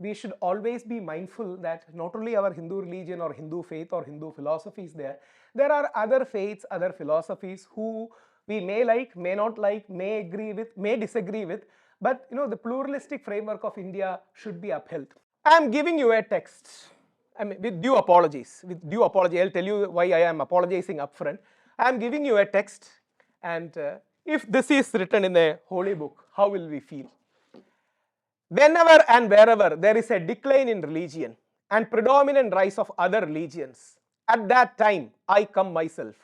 we should always be mindful that not only our Hindu religion or Hindu faith or Hindu philosophy is there, there are other faiths, other philosophies who we may like, may not like, may agree with, may disagree with, but the pluralistic framework of India should be upheld. I am giving you a text. I mean, with due apologies, I'll tell you why I am apologizing upfront. I am giving you a text, and if this is written in a holy book, how will we feel? Whenever and wherever there is a decline in religion and predominant rise of other religions, at that time I come myself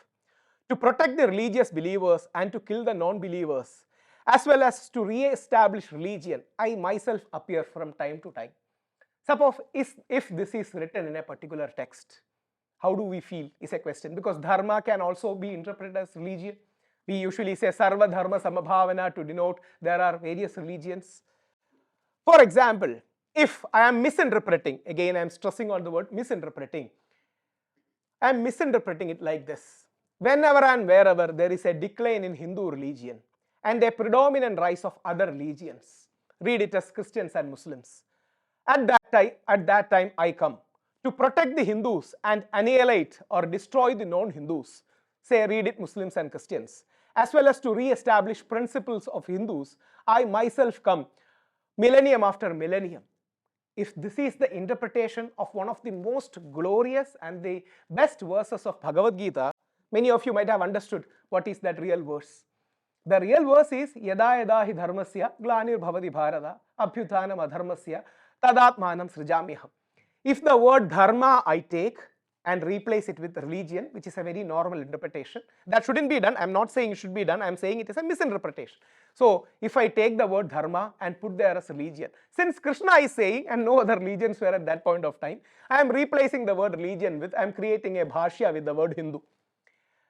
to protect the religious believers and to kill the non-believers, as well as to re-establish religion. I myself appear from time to time. Suppose if this is written in a particular text, how do we feel is a question, because dharma can also be interpreted as religion. We usually say sarva dharma samabhavana to denote there are various religions. For example, if I am misinterpreting, again I am stressing on the word misinterpreting, I am misinterpreting it like this: whenever and wherever there is a decline in Hindu religion and a predominant rise of other religions, read it as Christians and Muslims, at that time I come to protect the Hindus and annihilate or destroy the non-Hindus, say read it Muslims and Christians, as well as to re-establish principles of Hindus. I myself come millennium after millennium. If this is the interpretation of one of the most glorious and the best verses of Bhagavad Gita, many of you might have understood what is that real verse. The real verse is yada yada hi dharmasya glanir bhavati bharata abhyuthanam adharmasya tadatmanam srijamiham. If the word dharma I take and replace it with religion, which is a very normal interpretation, that shouldn't be done. I'm not saying it should be done. I'm saying it is a misinterpretation. So if I take the word dharma and put there as religion, since Krishna is saying and no other religions were at that point of time, I am replacing the word religion with, I am creating a bhashya with the word Hindu.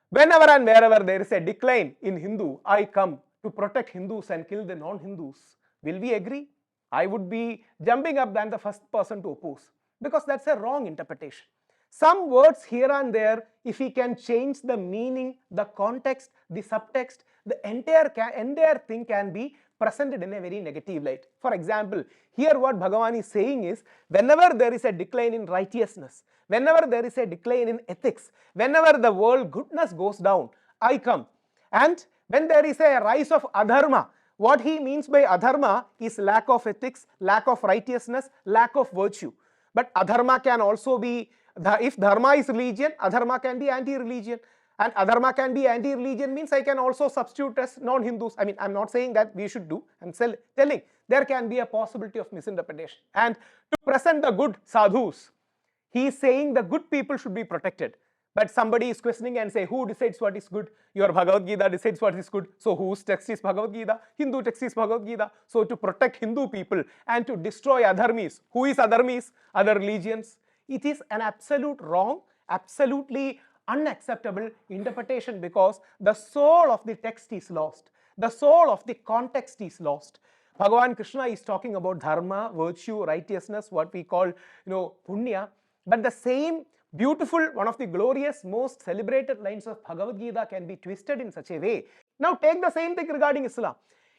Whenever and wherever there is a decline in Hindu, I come to protect Hindus and kill the non-Hindus. Will we agree? I would be jumping up than the first person to oppose, because that's a wrong interpretation. Some words here and there, if we can change the meaning, the context, the subtext, the entire thing can be presented in a very negative light. For example, here what Bhagavan is saying is, whenever there is a decline in righteousness, whenever there is a decline in ethics, whenever the world goodness goes down, I come. And when there is a rise of adharma, what he means by adharma is lack of ethics, lack of righteousness, lack of virtue. But adharma can also be, if dharma is religion, adharma can be anti-religion. And adharma can be anti-religion means I can also substitute as non-Hindus. I mean, I'm not saying that we should do. I'm telling there can be a possibility of misinterpretation. And to present the good sadhus, he is saying the good people should be protected. But somebody is questioning and say, who decides what is good? Your Bhagavad Gita decides what is good. So whose text is Bhagavad Gita? Hindu text is Bhagavad Gita. So to protect Hindu people and to destroy adharmis. Who is adharmis? Other religions. It is an absolute wrong, absolutely unacceptable interpretation, because the soul of the text is lost. The soul of the context is lost. Bhagavan Krishna is talking about dharma, virtue, righteousness, what we call, punya. But the same beautiful, one of the glorious, most celebrated lines of Bhagavad Gita can be twisted in such a way. Now take the same thing regarding Islam.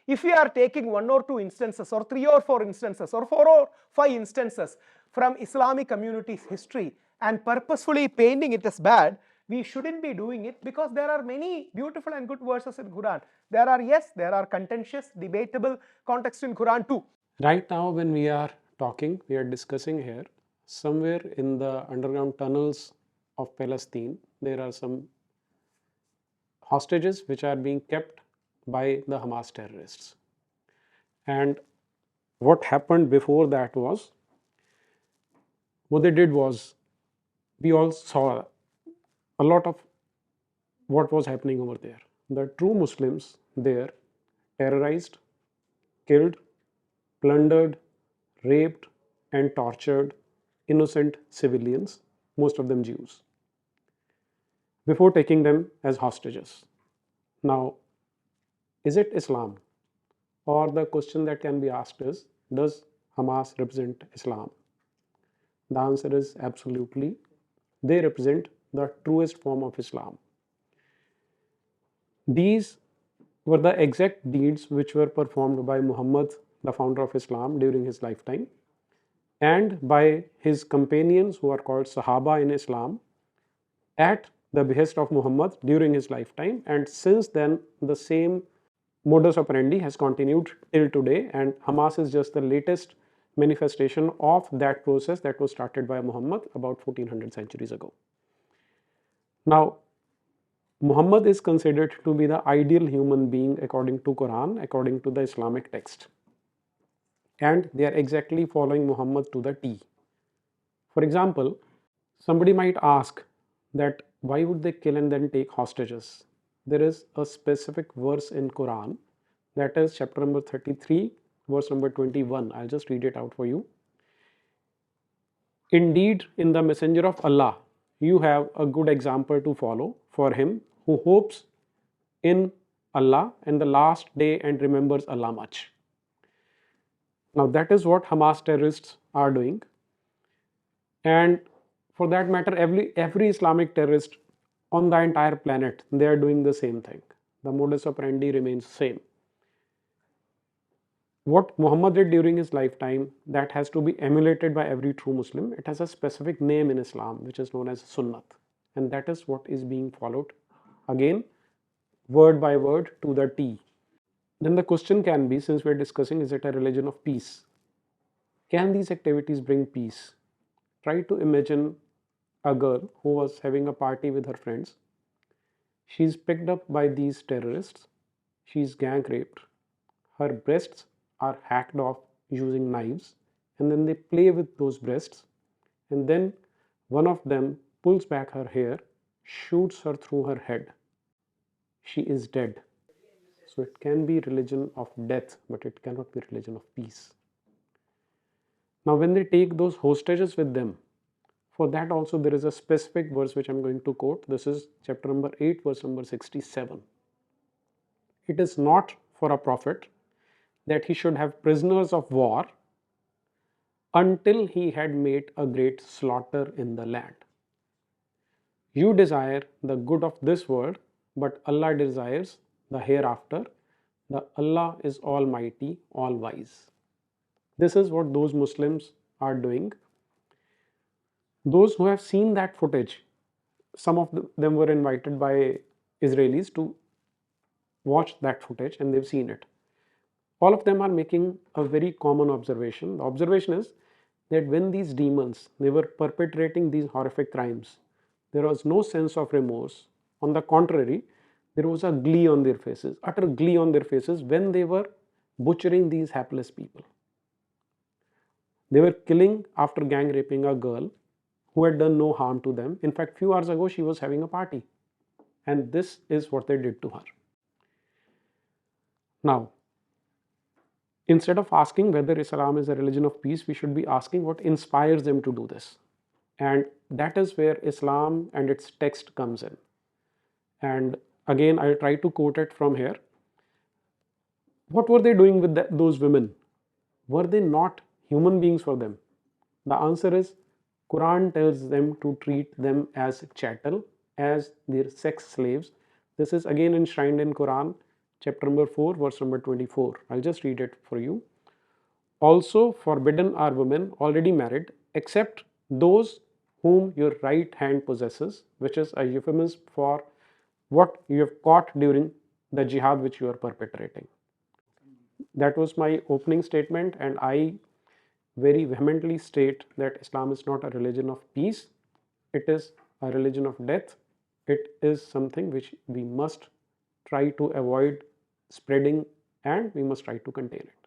If we are taking 1 or 2 instances or 3 or 4 instances or 4 or 5 instances from Islamic community's history and purposefully painting it as bad, we shouldn't be doing it, because there are many beautiful and good verses in Quran. There are contentious, debatable context in Quran too. Right now when we are talking, we are discussing here, somewhere in the underground tunnels of Palestine, there are some hostages which are being kept by the Hamas terrorists. And what happened before that was, what they did was, we all saw a lot of what was happening over there. The true Muslims there terrorized, killed, plundered, raped and tortured innocent civilians, most of them Jews, before taking them as hostages. Now, is it Islam? Or the question that can be asked is, does Hamas represent Islam? The answer is absolutely. They represent the truest form of Islam. These were the exact deeds which were performed by Muhammad, the founder of Islam, during his lifetime. and by his companions who are called Sahaba in Islam at the behest of Muhammad during his lifetime, and since then the same modus operandi has continued till today, and Hamas is just the latest manifestation of that process that was started by Muhammad about 1400 centuries ago. Now, Muhammad is considered to be the ideal human being according to Quran, according to the Islamic text, and they are exactly following Muhammad to the T. For example, somebody might ask that why would they kill and then take hostages? There is a specific verse in Quran, that is chapter number 33, verse number 21. I'll just read it out for you. Indeed, in the messenger of Allah, you have a good example to follow for him who hopes in Allah and the last day and remembers Allah much. Now that is what Hamas terrorists are doing. And for that matter, every Islamic terrorist on the entire planet, they are doing the same thing. The modus operandi remains same. What Muhammad did during his lifetime, that has to be emulated by every true Muslim. It has a specific name in Islam, which is known as Sunnah. And that is what is being followed, again, word by word to the T. Then the question can be, since we're discussing, is it a religion of peace? Can these activities bring peace? Try to imagine a girl who was having a party with her friends. She's picked up by these terrorists. She's gang raped. Her breasts are hacked off using knives, and then they play with those breasts, and then one of them pulls back her hair, shoots her through her head. She is dead. So it can be religion of death, but it cannot be religion of peace. Now when they take those hostages with them, for that also there is a specific verse which I'm going to quote. This is chapter number 8, verse number 67. It is not for a prophet that he should have prisoners of war until he had made a great slaughter in the land. You desire the good of this world, but Allah desires the hereafter. The Allah is Almighty, all wise. This is what those Muslims are doing. Those who have seen that footage, some of them were invited by Israelis to watch that footage, and they've seen it. All of them are making a very common observation. The observation is that when these demons, they were perpetrating these horrific crimes, there was no sense of remorse. On the contrary, there was a glee on their faces, utter glee on their faces when they were butchering these hapless people. They were killing after gang raping a girl who had done no harm to them. In fact, few hours ago, she was having a party. And this is what they did to her. Now, instead of asking whether Islam is a religion of peace, we should be asking what inspires them to do this. And that is where Islam and its text comes in. And again, I'll try to quote it from here. What were they doing with those women? Were they not human beings for them? The answer is, Quran tells them to treat them as chattel, as their sex slaves. This is again enshrined in Quran, chapter number 4, verse number 24. I'll just read it for you. Also forbidden are women already married, except those whom your right hand possesses, which is a euphemism for what you have caught during the jihad which you are perpetrating. That was my opening statement, and I very vehemently state that Islam is not a religion of peace. It is a religion of death. It is something which we must try to avoid spreading, and we must try to contain it.